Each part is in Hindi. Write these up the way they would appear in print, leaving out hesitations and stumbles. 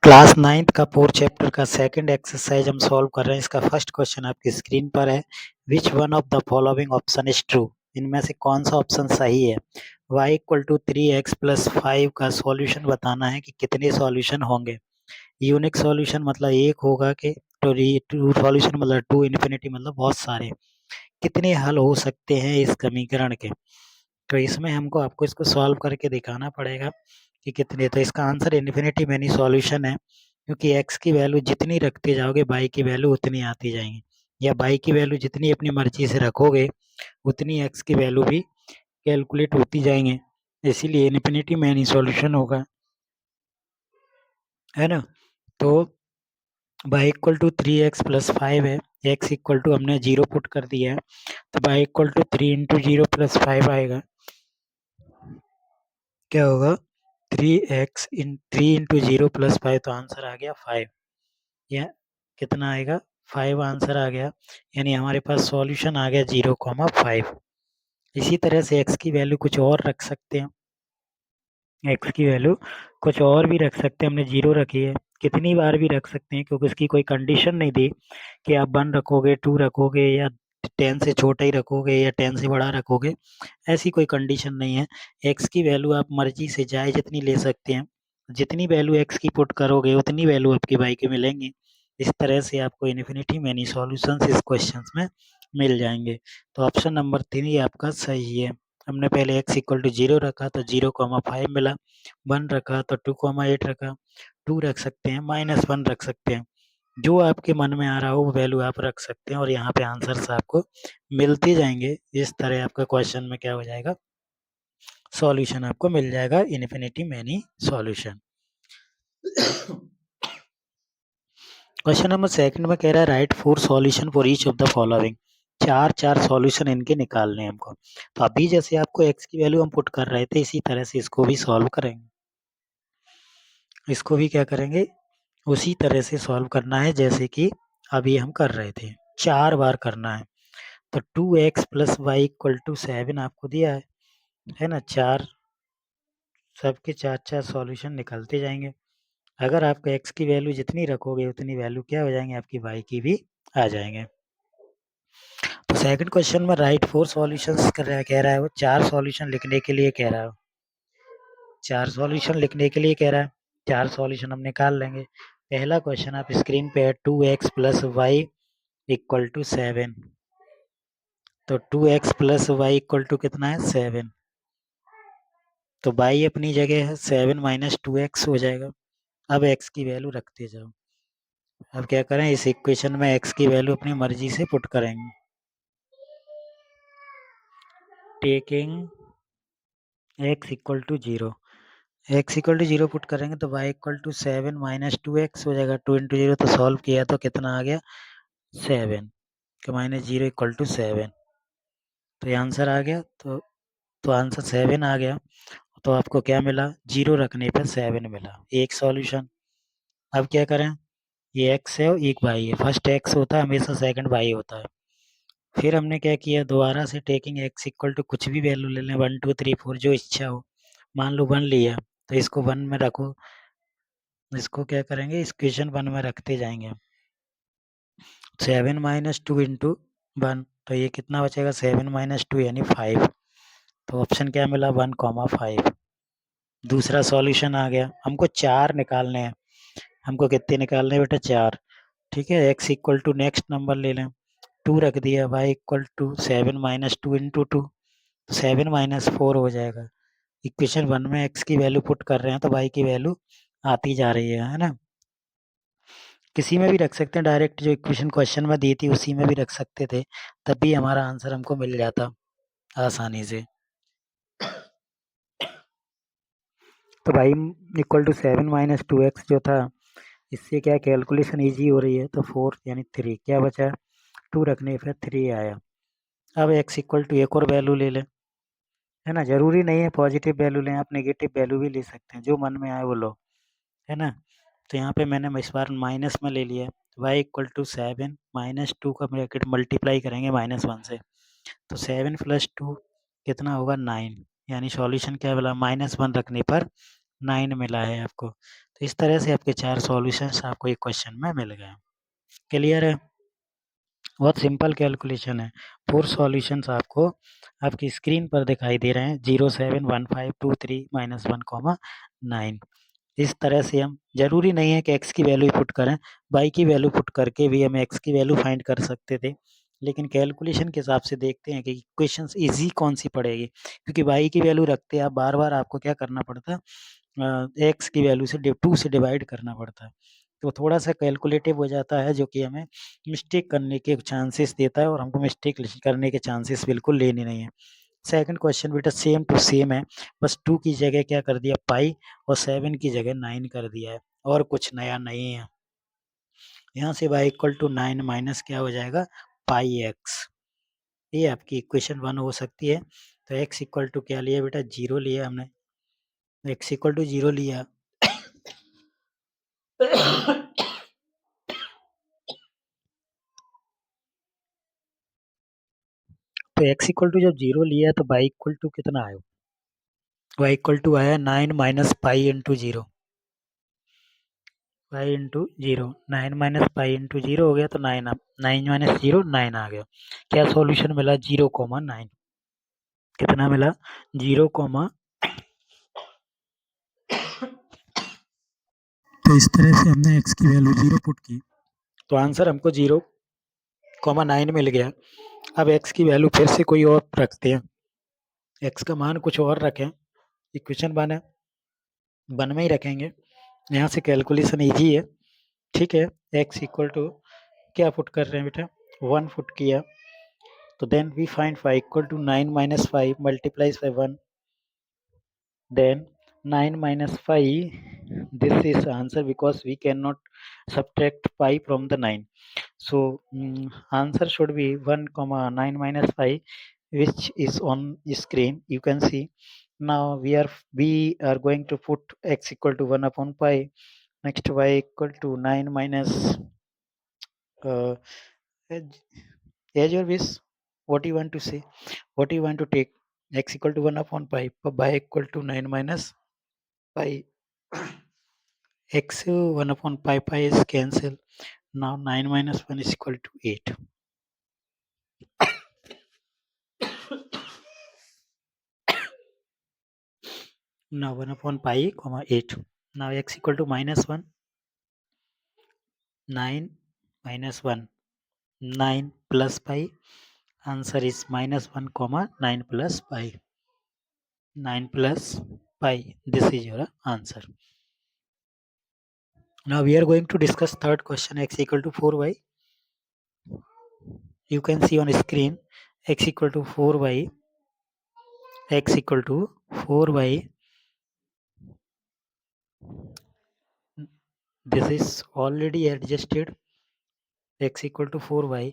क्लास 9th का 4 चैप्टर का सेकंड एक्सरसाइज हम सॉल्व कर रहे हैं। इसका फर्स्ट क्वेश्चन आपकी स्क्रीन पर है। Which one of the following option is true? इनमें से कौन सा ऑप्शन सही है? y equal to 3x plus 5 का सॉल्यूशन बताना है कि कितने सॉल्यूशन होंगे। यूनिक सॉल्यूशन मतलब एक होगा कि टू सॉल्यूशन मतलब टू, इन्फिनिटी मतलब बहुत सारे। कितने हल हो सकते हैं इस समीकरण के? तो इसमें हमको आपको इसको सॉल्व करके दिखाना पड़ेगा कि कितने। तो इसका आंसर इन्फिनिटी मैनी सॉल्यूशन है, क्योंकि x की वैल्यू जितनी रखते जाओगे y की वैल्यू उतनी आती जाएंगी, या y की वैल्यू जितनी अपनी मर्जी से रखोगे उतनी x की वैल्यू भी कैलकुलेट होती जाएंगे। इसीलिए इन्फिनिटी मैनी सॉल्यूशन होगा, है ना। तो y equal to 3x plus 5 है, x इक्वल टू हमने 0 पुट कर दिया है, तो y equal to 3 into 0 plus 5 आएगा। क्या होगा? 3 इंटू 0 प्लस 5, तो आंसर आ गया 5। या कितना आएगा? 5 आंसर आ गया, यानी हमारे पास सॉल्यूशन आ गया 0,5। इसी तरह से x की वैल्यू कुछ और रख सकते हैं, x की वैल्यू कुछ और भी रख सकते हैं। हमने 0 रखी है, कितनी बार भी रख सकते हैं, क्योंकि उसकी कोई कंडीशन नहीं दी कि आप 1 रखोगे, 2 रखोगे, या 10 से छोटा ही रखोगे या 10 से बड़ा रखोगे। ऐसी कोई कंडीशन नहीं है। x की वैल्यू आप मर्जी से चाहे जितनी ले सकते हैं। जितनी वैल्यू x की पुट करोगे उतनी वैल्यू आपकी y की मिलेंगी। इस तरह से आपको इन्फिनिटी मैनी सॉल्यूशंस इस क्वेश्चंस में मिल जाएंगे। तो ऑप्शन नंबर 3 आपका सही है। हमने पहले x इक्वल टू 0 रखा तो 0,5 मिला, 1 रखा तो 2,8 रखा, 2 रख सकते हैं, -1 रख सकते हैं। जो आपके मन में आ रहा हो वो वैल्यू आप रख सकते हैं, और यहाँ पे आंसर्स आपको मिलते जाएंगे। इस तरह आपका क्वेश्चन में क्या हो जाएगा, सॉल्यूशन आपको मिल जाएगा, infinity many solution. Question number second में कह रहा है right 4 solution for each of the following. चार सॉल्यूशन इनके निकालने हैं हमको। तो अभी जैसे आपको x की वैल्यू हम पुट कर रहे थे, इसी तरह से इसको भी सॉल्व करेंगे। इसको भी क्या करेंगे, उसी तरह से सॉल्व करना है जैसे कि अभी हम कर रहे थे। 4 बार करना है। तो 2x plus Y equal to 7 आपको दिया है ना। 4 सबके 4 सॉल्यूशन निकलते जाएंगे। अगर आपको x की वैल्यू जितनी रखोगे उतनी वैल्यू क्या हो जाएंगे, आपकी y की भी आ जाएंगे। तो सेकंड क्वेश्चन में राइट 4 सॉल्यूशंस कह रहा है वो। 4 सॉल्यूशन लिखने के लिए कह रहा है, 4 सॉल्यूशन लिखने के लिए कह रहा है। 4 सॉल्यूशन हम निकाल लेंगे। पहला क्वेश्चन आप स्क्रीन पे है, 2x plus Y equal to 7। तो 2x plus Y equal to कितना है, 7। तो y अपनी जगह है, 7 माइनस 2x हो जाएगा। अब x की वैल्यू रखते जाओ। अब क्या करें, इस इक्वेशन में x की वैल्यू अपनी मर्जी से पुट करेंगे। Taking x equal to 0, x equal to 0 put करेंगे तो y equal to 7 minus 2x हो जाएगा। 2 इंटू 0 तो सॉल्व किया तो कितना आ गया, 7 तो माइनस 0 इक्वल टू 7। तो ये आंसर आ गया। तो आंसर 7 आ गया। तो आपको क्या मिला, 0 रखने पर 7 मिला, एक सॉल्यूशन। अब क्या करें, ये x है और एक y है। फर्स्ट x होता है हमेशा, सेकंड y होता है। फिर हमने क्या किया, दोबारा से टेकिंग x इक्वल टू कुछ भी वैल्यू ले लें, 1 2 3 4 जो इच्छा हो। मान लो 1 लिया तो इसको 1 में रखो। इसको क्या करेंगे, इक्वेशन 1 में रखते जाएंगे। 7 माइनस 2 इंटू 1, तो ये कितना बचेगा, 7 माइनस 2 यानी 5। तो ऑप्शन क्या मिला, 1,5। दूसरा सॉल्यूशन आ गया। हमको 4 निकालने हैं। हमको कितने निकालने हैं बेटा, 4। ठीक है, x equal to next number ले लें, 2 रख दिया, y equal to 7 minus 2 into 2, तो 7 माइनस 4 हो जाएगा। इक्वेशन 1 में x की वैल्यू पुट कर रहे हैं तो y की वैल्यू आती जा रही है ना। किसी में भी रख सकते हैं, डायरेक्ट जो इक्वेशन क्वेश्चन में दी थी उसी में भी रख सकते थे, तब भी हमारा आंसर हमको मिल जाता आसानी से। तो y equal to 7 minus 2x जो था, इससे क्या कैलकुलेशन इजी हो रही है। तो 4 यानी 3 क्या बचा, 2 रखने पर 3 आया। अब x इक्वल टू एक और वैल्यू ले लें, है ना। जरूरी नहीं है पॉजिटिव वैल्यू लें, आप नेगेटिव वैल्यू भी ले सकते हैं, जो मन में आए वो लो, है ना। तो यहाँ पे मैंने इस बार माइनस में ले लिया। y इक्वल टू 7 माइनस 2 का ब्रैकेट मल्टीप्लाई करेंगे -1 से, तो 7 प्लस 2 कितना होगा, 9। यानी सॉल्यूशन क्या मिला, -1 रखने पर 9 मिला है आपको। तो इस तरह से आपके 4 सॉल्यूशंस आपको एक क्वेश्चन में मिल गए। क्लियर है? बहुत सिंपल कैलकुलेशन है। 4 सॉल्यूशंस आपको आपकी स्क्रीन पर दिखाई दे रहे हैं 0, 7, 1, 5, 2, 3, -1, 9। इस तरह से हम ज़रूरी नहीं है कि x की वैल्यू पुट करें, y की वैल्यू पुट करके भी हम x की वैल्यू फाइंड कर सकते थे। लेकिन कैलकुलेशन के हिसाब से देखते हैं कि इक्वेशंस ईज़ी कौन-सी पड़ेगी, क्योंकि y की वैल्यू रखते आप बार-बार आपको क्या करना पड़ता है x की वैल्यू से 2 से डिवाइड करना पड़ता है। तो थोड़ा-सा कैलकुलेटिव हो जाता है जो कि हमें मिस्टेक करने के चांसेस देता है और हमको मिस्टेक करने के चांसेस बिल्कुल लेने नहीं है। सेकंड क्वेश्चन बेटा सेम टू सेम है, बस 2 की जगह क्या कर दिया पाई और 7 की जगह 9 कर दिया है और कुछ नया नहीं है। यहाँ से y इक्वल टू 9 माइनस क्या हो जाएगा पाई x। ये आपकी इक्वेशन 1 हो सकती है। तो x इक्वल टू क्या लिया बेटा 0 लिया हमने, x इक्वल टू 0 लिया। तो x इक्वल टू जब 0 लिया तो y इक्वल टू कितना आया? y इक्वल टू आया 9 minus pi into 0। Pi into 0 9 minus pi into 0 हो गया तो 9 9 माइनस 0 9 आ गया। क्या सॉल्यूशन मिला 0,9। कितना मिला 0, तो इस तरह से हमने x की वैल्यू 0 पुट की तो आंसर हमको 0,9 मिल गया। अब x की वैल्यू फिर से कोई और रखते हैं, x का मान कुछ और रखें, इक्वेशन 1 में ही रखेंगे। यहाँ से कैलकुलेशन ईजी है, ठीक है। x इक्वल टू क्या पुट कर रहे हैं बेटा 1 पुट किया तो then we find y equal to 9 minus 5 multiplies by 1, then 9 minus 5, this is answer because we cannot subtract pi from the 9. So answer should be 1 comma 9 minus 5, which is on screen. You can see now we are going to put x equal to 1 upon pi. Next y equal to 9 minus uh, as your wish. What you want to say? What you want to take? X equal to 1 upon pi. Pi equal to 9 minus pi. X 1 upon pi is cancel. Now 9 minus 1 is equal to 8. Now 1 upon pi, 8. Now x equal to minus 1. 9 minus 1. 9 plus pi. Answer is minus 1, 9 plus pi. 9 plus pi. This is your answer. Now we are going to discuss third question, x equal to 4y. You can see on screen x equal to 4y. X equal to 4y. This is already adjusted. X equal to 4y.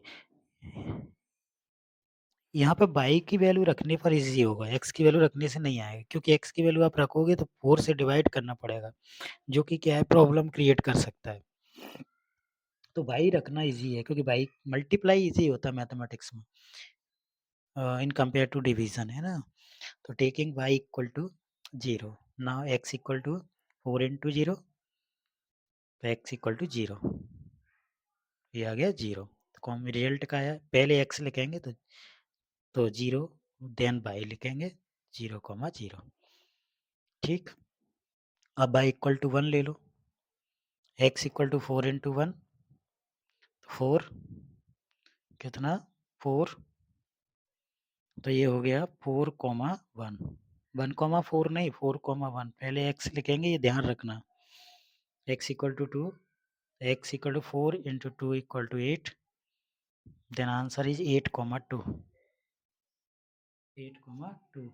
यहाँ पे y की वैल्यू रखने पर इजी होगा, x की वैल्यू रखने से नहीं आएगा, क्योंकि x की वैल्यू आप रखोगे तो 4 से डिवाइड करना पड़ेगा, जो कि क्या है प्रॉब्लम क्रिएट कर सकता है। तो y रखना इजी है, क्योंकि y मल्टीप्लाई इजी होता है मैथमेटिक्स में इन कंपेयर टू डिवीजन, है ना। तो taking y equal to 0, now x equal to 4 into 0, तो x इक्वल टू 0, ये आ गया 0। तो रिजल्ट का है, पहले x लिखेंगे तो 0, देन y लिखेंगे 0,0, ठीक। अब y इक्वल टू 1 ले लो, x इक्वल टू 4 इंटू 1, 4 कितना 4, तो ये हो गया 4,1, 1,4 नहीं 4,1, पहले x लिखेंगे, ये ध्यान रखना। x equal to 2, x equal to 4 into 2 equal to 8, then answer is 8,2, 8,2।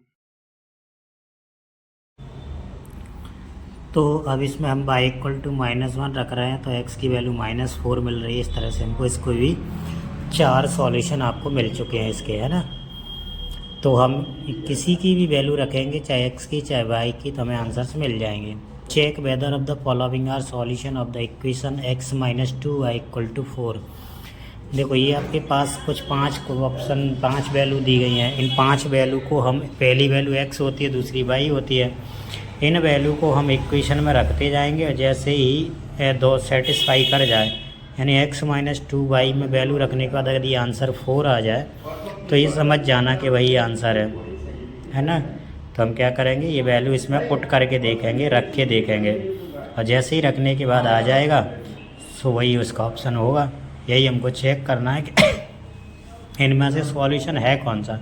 तो अब इसमें हम y इक्वल टू -1 रख रहे हैं, तो x की वैल्यू -4 मिल रही है। इस तरह से हमको इसको भी 4 सॉल्यूशन आपको मिल चुके हैं इसके, है ना। तो हम किसी की भी वैल्यू रखेंगे, चाहे x की चाहे y की, तो हमें आंसर्स मिल जाएंगे। Check whether of the following are solution of the equation x - 2y equal to 4। देखो ये आपके पास कुछ 5 ऑप्शन, 5 वैल्यू दी गई हैं। इन 5 वैल्यू को हम, पहली वैल्यू x होती है, दूसरी y होती है, इन वैल्यू को हम इक्वेशन में रखते जाएंगे और जैसे ही दो सेटिस्फाई कर जाए, यानी x माइनस 2y में वैल्यू रखने के बाद अगर ये आंसर 4 आ जाए तो ये समझ जाना कि वही आंसर है ना। तो हम क्या करेंगे, ये वैल्यू इसमें पुट करके देखेंगे, रख के देखेंगे, और जैसे ही रखने के बाद आ जाएगा सो वही उसका ऑप्शन होगा। यही हमको चेक करना है कि इनमें से सॉल्यूशन है कौन सा।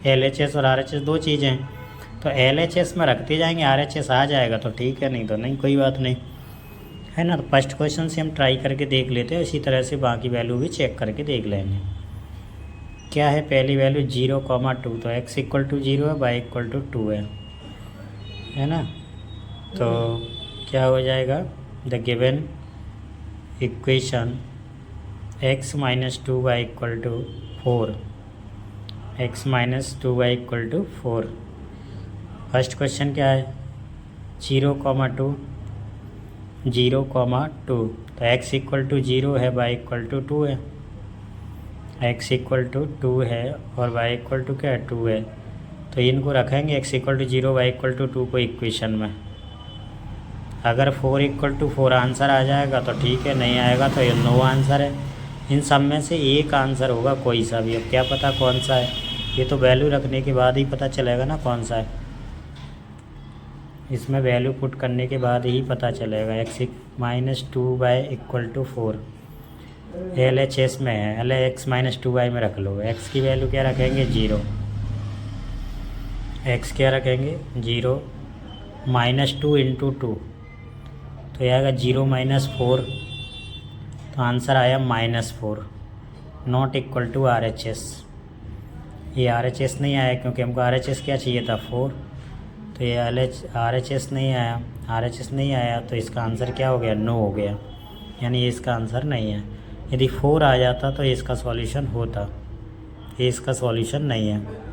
LHS और RHS दो चीज़ें हैं, तो LHS में रखते जाएंगे, RHS आ जाएगा तो ठीक है, नहीं तो नहीं, कोई बात नहीं, है ना। तो फर्स्ट क्वेश्चन से हम ट्राई करके देख लेते हैं, इसी तरह से बाकी वैल्यू भी चेक करके देख लेंगे। क्या है पहली वैल्यू 0,2, तो x इक्वल टू 0 है, y इक्वल टू 2 है ना। तो क्या हो जाएगा, the given equation x minus 2y equal to 4, x minus 2y equal to 4। First question क्या है, 0,2, 0,2, तो x इक्वल टू 0 है, y इक्वल टू 2 है, x इक्वल टू 2 है और y इक्वल टू क्या है, 2 है। तो इनको रखेंगे x equal to 0, y equal to 2 को इक्वेशन में। अगर 4 इक्वल टू 4 आंसर आ जाएगा तो ठीक है, नहीं आएगा तो ये नो आंसर है। इन सब में से एक आंसर होगा कोई सा भी, अब क्या पता कौन सा है, ये तो वैल्यू रखने के बाद ही पता चलेगा ना कौन सा है। इसमें वैल्यू पुट करने के बाद ही पता चलेगा। x minus 2y equal to 4 LHS में है, x माइनस 2y में रख लो। x की वैल्यू क्या रखेंगे, 0, x क्या रखेंगे 0, माइनस 2 इंटू 2, तो यह आएगा 0 माइनस 4, तो आंसर आया -4, नॉट इक्वल टू RHS। ये RHS नहीं आया क्योंकि हमको RHS क्या चाहिए था, 4, तो ये RHS नहीं आया, RHS नहीं आया तो इसका आंसर क्या हो गया, नो हो गया, यानी ये इसका आंसर नहीं है। यदि 4 आ जाता तो ये इसका सॉल्यूशन होता, ये इसका सॉल्यूशन नहीं है।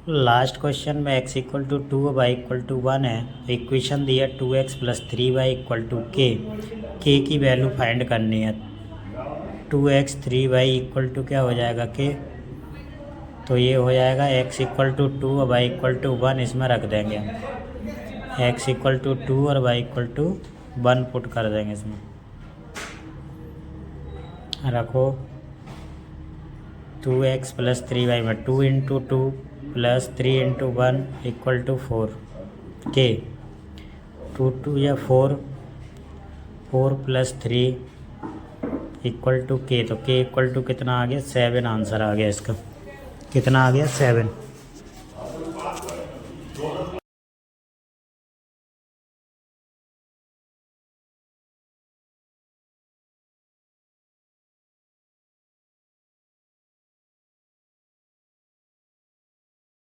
लास्ट क्वेश्चन में x इक्वल टू 2 और y इक्वल टू 1 है। इक्वेशन दिया 2x plus 3y equal to k की वैल्यू फाइंड करनी है। 2x 3y इक्वल टू क्या हो जाएगा k, तो ये हो जाएगा x इक्वल टू 2 और y इक्वल टू 1, इसमें रख देंगे x इक्वल टू 2 और y इक्वल टू 1 पुट कर देंगे इसमें। रखो 2x प्लस 3y में 2 into 2 plus 3 into 1 equal to 4 k, 2 या 4 प्लस 3 इक्वल टू k, तो k इक्वल टू कितना आ गया 7 आंसर आ गया इसका। कितना आ गया 7।